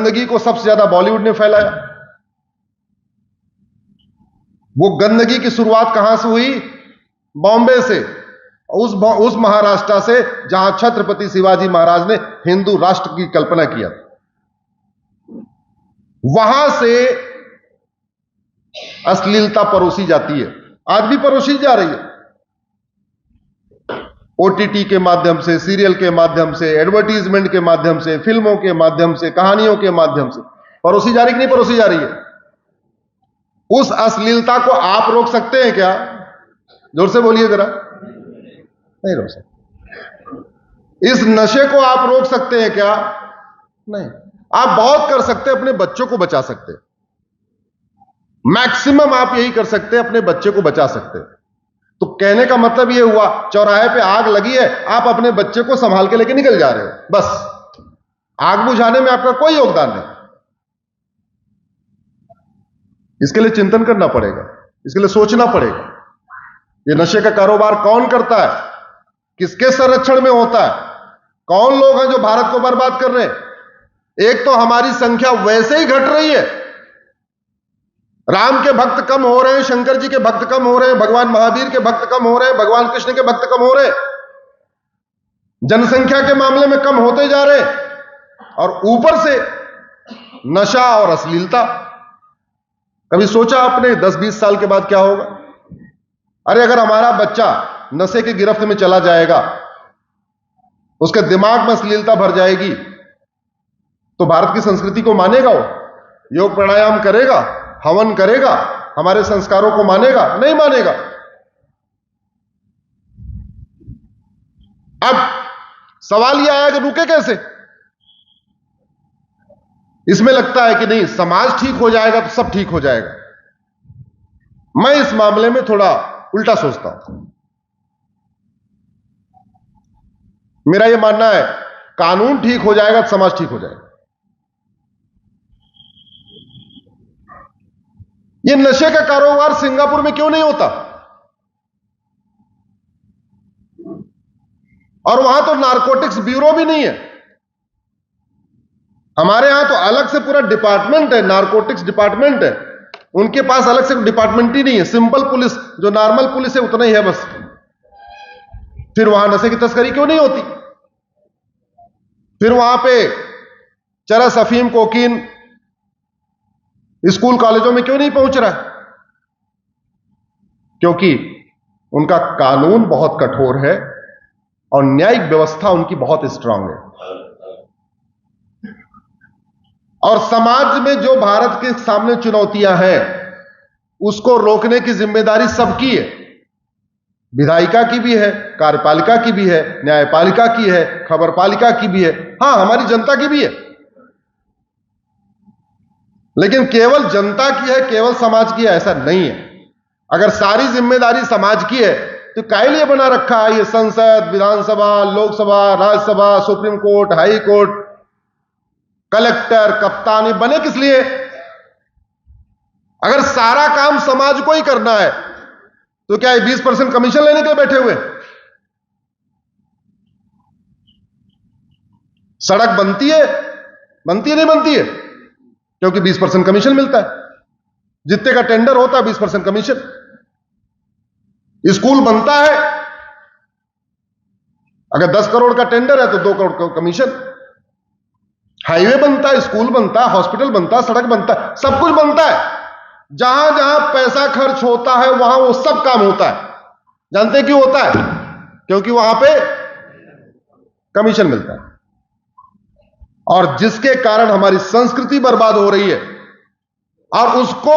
गंदगी को सबसे ज्यादा बॉलीवुड ने फैलाया। वो गंदगी की शुरुआत कहां से हुई? बॉम्बे से, उस महाराष्ट्र से जहां छत्रपति शिवाजी महाराज ने हिंदू राष्ट्र की कल्पना किया। वहां से अश्लीलता परोसी जाती है, आज भी परोसी जा रही है। ओटीटी के माध्यम से, सीरियल के माध्यम से, एडवर्टीजमेंट के माध्यम से, फिल्मों के माध्यम से, कहानियों के माध्यम से परोसी जा रही कि नहीं परोसी जा रही है? उस अश्लीलता को आप रोक सकते हैं क्या? जोर से बोलिए जरा। नहीं रोक सकते। इस नशे को आप रोक सकते हैं क्या? नहीं। आप बहुत कर सकते हैं, अपने बच्चों को बचा सकते हैं। मैक्सिमम आप यही कर सकते हैं, अपने बच्चे को बचा सकते हैं। तो कहने का मतलब यह हुआ, चौराहे पे आग लगी है, आप अपने बच्चे को संभाल के लेके निकल जा रहे हो, बस आग बुझाने में आपका कोई योगदान नहीं। इसके लिए चिंतन करना पड़ेगा, इसके लिए सोचना पड़ेगा। ये नशे का कारोबार कौन करता है, किसके संरक्षण में होता है, कौन लोग हैं जो भारत को बर्बाद कर रहे हैं? एक तो हमारी संख्या वैसे ही घट रही है, राम के भक्त कम हो रहे हैं, शंकर जी के भक्त कम हो रहे हैं, भगवान महावीर के भक्त कम हो रहे हैं, भगवान कृष्ण के भक्त कम हो रहे हैं, जनसंख्या के मामले में कम होते जा रहे हैं, और ऊपर से नशा और अश्लीलता। कभी सोचा आपने 10-20 साल के बाद क्या होगा? अरे अगर हमारा बच्चा नशे की गिरफ्त में चला जाएगा, उसके दिमाग में अश्लीलता भर जाएगी, तो भारत की संस्कृति को मानेगा? वो योग प्राणायाम करेगा, हवन करेगा, हमारे संस्कारों को मानेगा? नहीं मानेगा। अब सवाल यह आया कि रुके कैसे? इसमें लगता है कि नहीं, समाज ठीक हो जाएगा तो सब ठीक हो जाएगा। मैं इस मामले में थोड़ा उल्टा सोचता हूं। मेरा यह मानना है, कानून ठीक हो जाएगा तो समाज ठीक हो जाएगा। ये नशे का कारोबार सिंगापुर में क्यों नहीं होता? और वहां तो नारकोटिक्स ब्यूरो भी नहीं है। हमारे यहां तो अलग से पूरा डिपार्टमेंट है, नारकोटिक्स डिपार्टमेंट है। उनके पास अलग से डिपार्टमेंट ही नहीं है। सिंपल पुलिस, जो नॉर्मल पुलिस है, उतना ही है बस। फिर वहां नशे की तस्करी क्यों नहीं होती? फिर वहां पे चरस, अफीम, कोकीन स्कूल कॉलेजों में क्यों नहीं पहुंच रहा? क्योंकि उनका कानून बहुत कठोर है और न्यायिक व्यवस्था उनकी बहुत स्ट्रांग है। और समाज में जो भारत के सामने चुनौतियां हैं, उसको रोकने की जिम्मेदारी सबकी है। विधायिका की भी है, कार्यपालिका की भी है, न्यायपालिका की है, खबरपालिका की भी है, हां हमारी जनता की भी है। लेकिन केवल जनता की है, केवल समाज की है, ऐसा नहीं है। अगर सारी जिम्मेदारी समाज की है तो काहे लिए बना रखा है ये संसद, Vidhan Sabha, Lok Sabha, Rajya Sabha, Supreme Court, High Court, collector, कप्तान, ये बने किस लिए? अगर सारा काम समाज को ही करना है तो क्या ये 20% कमीशन लेने के लिए बैठे हुए? सड़क बनती है नहीं बनती है? क्योंकि 20% कमीशन मिलता है। जितने का टेंडर होता है 20% कमीशन। स्कूल बनता है, अगर 10 करोड़ का टेंडर है तो 2 करोड़ का कमीशन। हाईवे बनता है, स्कूल बनता है, हॉस्पिटल बनता है, सड़क बनता है, सब कुछ बनता है। जहां जहां पैसा खर्च होता है वहां वो सब काम होता है। जानते क्यों होता है? क्योंकि वहां पे कमीशन मिलता है। और जिसके कारण हमारी संस्कृति बर्बाद हो रही है, और उसको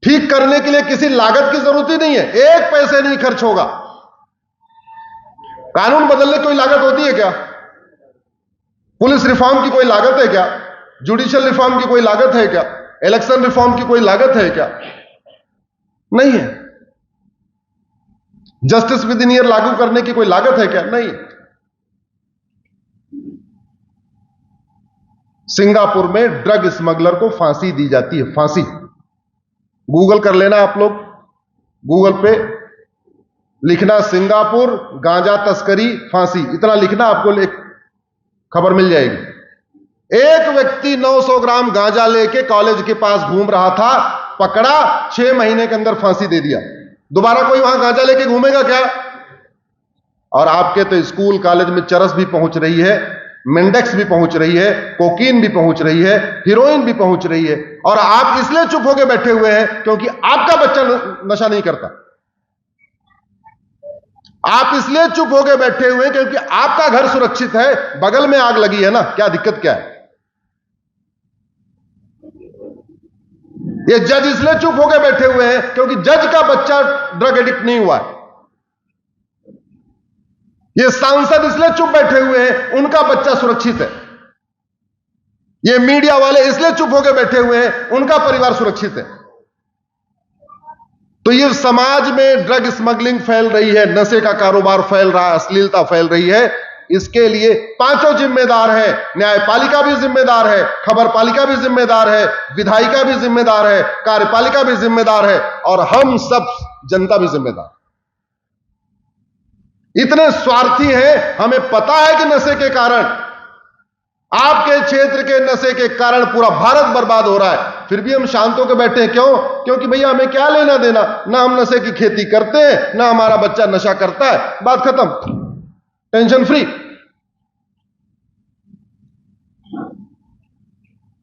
ठीक करने के लिए किसी लागत की जरूरत ही नहीं है। 1 पैसे नहीं खर्च होगा। कानून बदलने की कोई लागत होती है क्या? पुलिस रिफॉर्म की कोई लागत है क्या? जुडिशियल रिफॉर्म की कोई लागत है क्या? इलेक्शन रिफॉर्म की कोई लागत है क्या? नहीं है। जस्टिस विद इन ईयर लागू करने की कोई लागत है क्या? नहीं। सिंगापुर में ड्रग स्मगलर को फांसी दी जाती है, फांसी। गूगल कर लेना आप लोग, गूगल पे लिखना सिंगापुर गांजा तस्करी फांसी, इतना लिखना, आपको एक खबर मिल जाएगी। एक व्यक्ति 900 ग्राम गांजा लेके कॉलेज के पास घूम रहा था, पकड़ा, 6 महीने के अंदर फांसी दे दिया। दोबारा कोई वहां गांजा लेके घूमेगा क्या? और आपके तो स्कूल कॉलेज में चरस भी पहुंच रही है, मिंडेक्स भी पहुंच रही है, कोकीन भी पहुंच रही है, हीरोइन भी पहुंच रही है, और आप इसलिए चुप होकर बैठे हुए हैं क्योंकि आपका बच्चा नशा नहीं करता। आप इसलिए चुप होकर बैठे हुए हैं क्योंकि आपका घर सुरक्षित है, बगल में आग लगी है ना, क्या दिक्कत क्या है? ये जज इसलिए चुप होकर बैठे हुए हैं क्योंकि जज का बच्चा ड्रग एडिक्ट नहीं हुआ है। ये सांसद इसलिए चुप बैठे हुए हैं, उनका बच्चा सुरक्षित है। ये मीडिया वाले इसलिए चुप होकर बैठे हुए हैं, उनका परिवार सुरक्षित है। तो ये समाज में ड्रग स्मगलिंग फैल रही है, नशे का कारोबार फैल रहा है, अश्लीलता फैल रही है। इसके लिए पांचों जिम्मेदार है। न्यायपालिका भी जिम्मेदार है, खबरपालिका भी जिम्मेदार है, विधायिका भी जिम्मेदार है, कार्यपालिका भी जिम्मेदार है, और हम सब जनता भी जिम्मेदार। इतने स्वार्थी हैं, हमें पता है कि नशे के कारण, आपके क्षेत्र के नशे के कारण पूरा भारत बर्बाद हो रहा है, फिर भी हम शांत होकर बैठे हैं। क्यों? क्योंकि भैया हमें क्या लेना देना, ना हम नशे की खेती करते हैं, ना हमारा बच्चा नशा करता है, बात खत्म, टेंशन फ्री।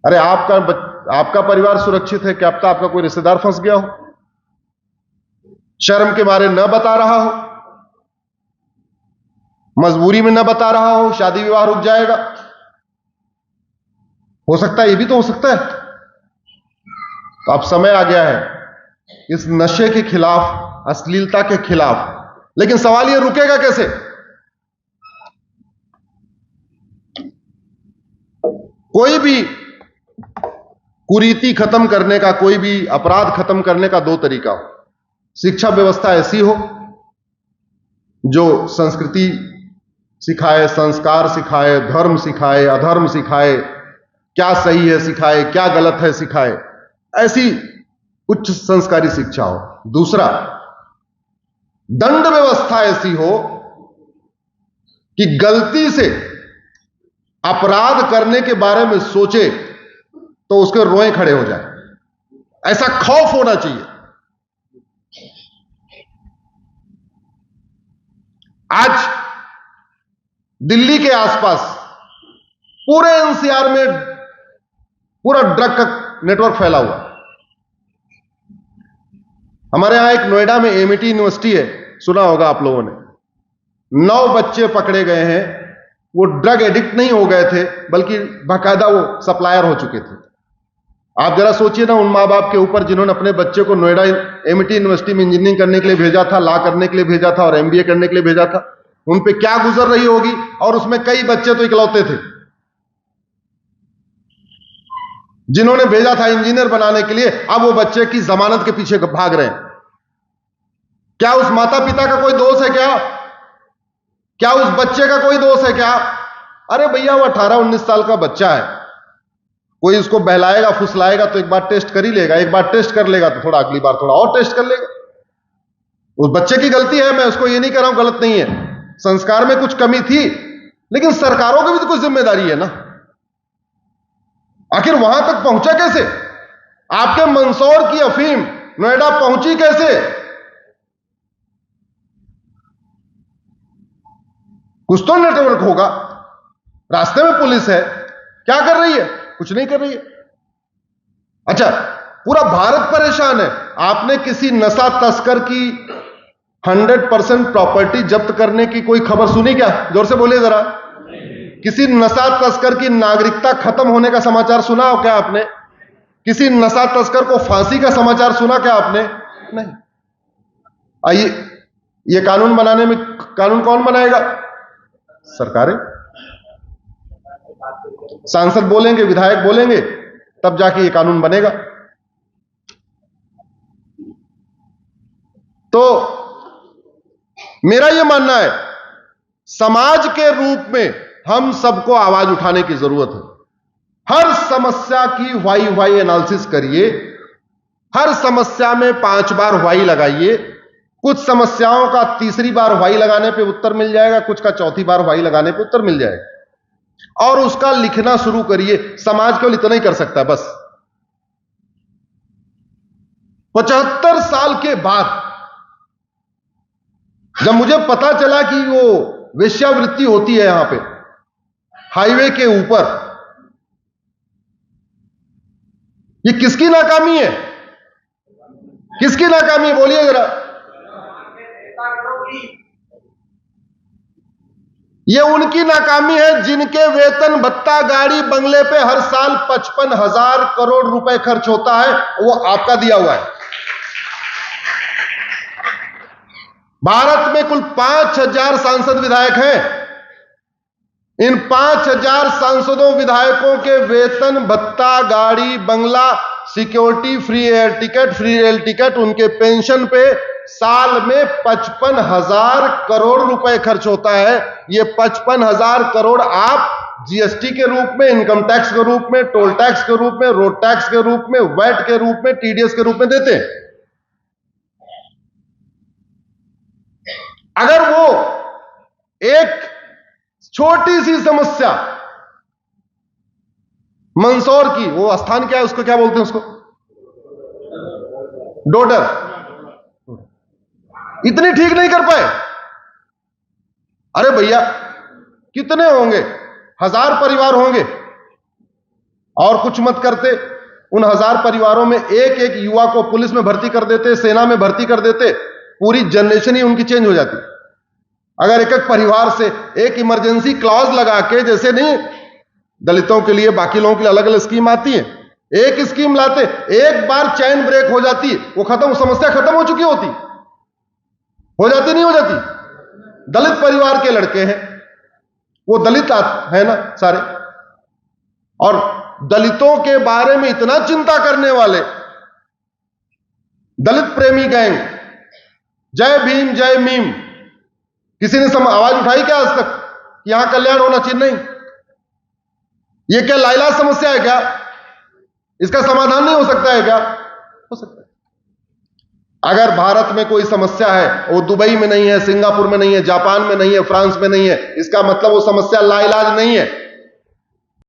अरे आपका परिवार सुरक्षित है, क्या पता आपका कोई रिश्तेदार फंस गया हो, शर्म के मारे न बता रहा हो, मजबूरी में न बता रहा हो, शादी विवाह रुक जाएगा, हो सकता है, ये भी तो हो सकता है। तो अब समय आ गया है इस नशे के खिलाफ, अश्लीलता के खिलाफ। लेकिन सवाल ये रुकेगा कैसे? कोई भी कुरीति खत्म करने का, कोई भी अपराध खत्म करने का दो तरीका हो। शिक्षा व्यवस्था ऐसी हो जो संस्कृति सिखाए, संस्कार सिखाए, धर्म सिखाए, अधर्म सिखाए, क्या सही है सिखाए, क्या गलत है सिखाए, ऐसी उच्च संस्कारी शिक्षा हो। दूसरा, दंड व्यवस्था ऐसी हो कि गलती से अपराध करने के बारे में सोचे तो उसके रोए खड़े हो जाए, ऐसा खौफ होना चाहिए। आज दिल्ली के आसपास पूरे एनसीआर में पूरा ड्रग का नेटवर्क फैला हुआ। हमारे यहां एक नोएडा में एमआईटी यूनिवर्सिटी है, सुना होगा आप लोगों ने। 9 बच्चे पकड़े गए हैं, वो ड्रग एडिक्ट नहीं हो गए थे, बल्कि बाकायदा वो सप्लायर हो चुके थे। आप जरा सोचिए ना उन मां बाप के ऊपर जिन्होंने अपने बच्चे को नोएडा एमआईटी यूनिवर्सिटी में इंजीनियरिंग करने के लिए भेजा था, लॉ करने के लिए भेजा था और एमबीए करने के लिए भेजा था, उन पे क्या गुजर रही होगी। और उसमें कई बच्चे तो इकलौते थे जिन्होंने भेजा था इंजीनियर बनाने के लिए, अब वो बच्चे की जमानत के पीछे भाग रहे हैं। क्या उस माता पिता का कोई दोष है क्या? क्या उस बच्चे का कोई दोष है क्या? अरे भैया वो 18-19 साल का बच्चा है, कोई उसको बहलाएगा फुसलाएगा तो एक बार टेस्ट कर ही लेगा, एक बार टेस्ट कर लेगा तो थोड़ा अगली बार थोड़ा और टेस्ट कर लेगा। उस बच्चे की गलती है, मैं उसको ये नहीं कह रहा हूं गलत नहीं है, संस्कार में कुछ कमी थी, लेकिन सरकारों की भी तो कुछ जिम्मेदारी है ना। आखिर वहां तक पहुंचा कैसे? आपके मंदसौर की अफीम नोएडा पहुंची कैसे? कुछ तो नेटवर्क होगा। रास्ते में पुलिस है, क्या कर रही है? कुछ नहीं कर रही है। अच्छा, पूरा भारत परेशान है। आपने किसी नशा तस्कर की 100% प्रॉपर्टी जब्त करने की कोई खबर सुनी क्या? जोर से बोलिए जरा। किसी नशा तस्कर की नागरिकता खत्म होने का समाचार सुना हो क्या आपने? किसी नशा तस्कर को फांसी का समाचार सुना क्या आपने? नहीं। आइए, ये कानून बनाने में कानून कौन बनाएगा? सरकारें। सांसद बोलेंगे, विधायक बोलेंगे, तब जाके ये कानून बनेगा। तो मेरा यह मानना है, समाज के रूप में हम सबको आवाज उठाने की जरूरत है। हर समस्या की वाई एनालिसिस करिए, हर समस्या में 5 बार वाई लगाइए। कुछ समस्याओं का तीसरी बार वाई लगाने पे उत्तर मिल जाएगा, कुछ का चौथी बार वाई लगाने पे उत्तर मिल जाएगा। और उसका लिखना शुरू करिए। समाज केवल इतना ही कर सकता है बस। 75 साल के बाद जब मुझे पता चला कि वो वेश्यावृत्ति होती है यहां पे हाईवे के ऊपर, ये किसकी नाकामी है? किसकी नाकामी है बोलिए जरा। ये उनकी नाकामी है जिनके वेतन भत्ता गाड़ी बंगले पे हर साल 55,000 करोड़ रुपए खर्च होता है, वो आपका दिया हुआ है। भारत में कुल 5,000 सांसद विधायक हैं। इन 5,000 सांसदों विधायकों के वेतन भत्ता गाड़ी बंगला security free air ticket free rail ticket उनके पेंशन पे साल में 55,000 करोड़ रुपए खर्च होता है। ये 55,000 करोड़ आप जीएसटी के रूप में, इनकम टैक्स के रूप में, टोल टैक्स के रूप में, रोड टैक्स के रूप में, वैट के रूप में, टीडीएस के रूप में देते हैं। अगर वो एक छोटी सी समस्या मंदसौर की, वो स्थान क्या है उसको क्या बोलते हैं, उसको डोडर, इतनी ठीक नहीं कर पाए। अरे भैया कितने होंगे, 1000 परिवार होंगे और कुछ मत करते। उन 1000 परिवारों में एक एक युवा को पुलिस में भर्ती कर देते, सेना में भर्ती कर देते, पूरी जनरेशन ही उनकी चेंज हो जाती। अगर एक एक परिवार से एक इमरजेंसी क्लॉज लगा के, जैसे नहीं दलितों के लिए बाकी लोगों के लिए अलग अलग स्कीम आती है, एक स्कीम लाते, एक बार चैन ब्रेक हो जाती, वो खत्म, समस्या खत्म हो चुकी होती। हो जाती नहीं हो जाती? दलित परिवार के लड़के हैं, वो दलित है ना सारे, और दलितों के बारे में इतना चिंता करने वाले दलित प्रेमी गैंग, जय भीम जय मीम, किसी ने आवाज उठाई क्या आज तक कि यहां कल्याण होना चाहिए? नहीं। ये क्या लाइलाज समस्या है क्या? इसका समाधान नहीं हो सकता है क्या? हो सकता है। अगर भारत में कोई समस्या है, वो दुबई में नहीं है, सिंगापुर में नहीं है, जापान में नहीं है, फ्रांस में नहीं है, इसका मतलब वो समस्या लाइलाज नहीं है।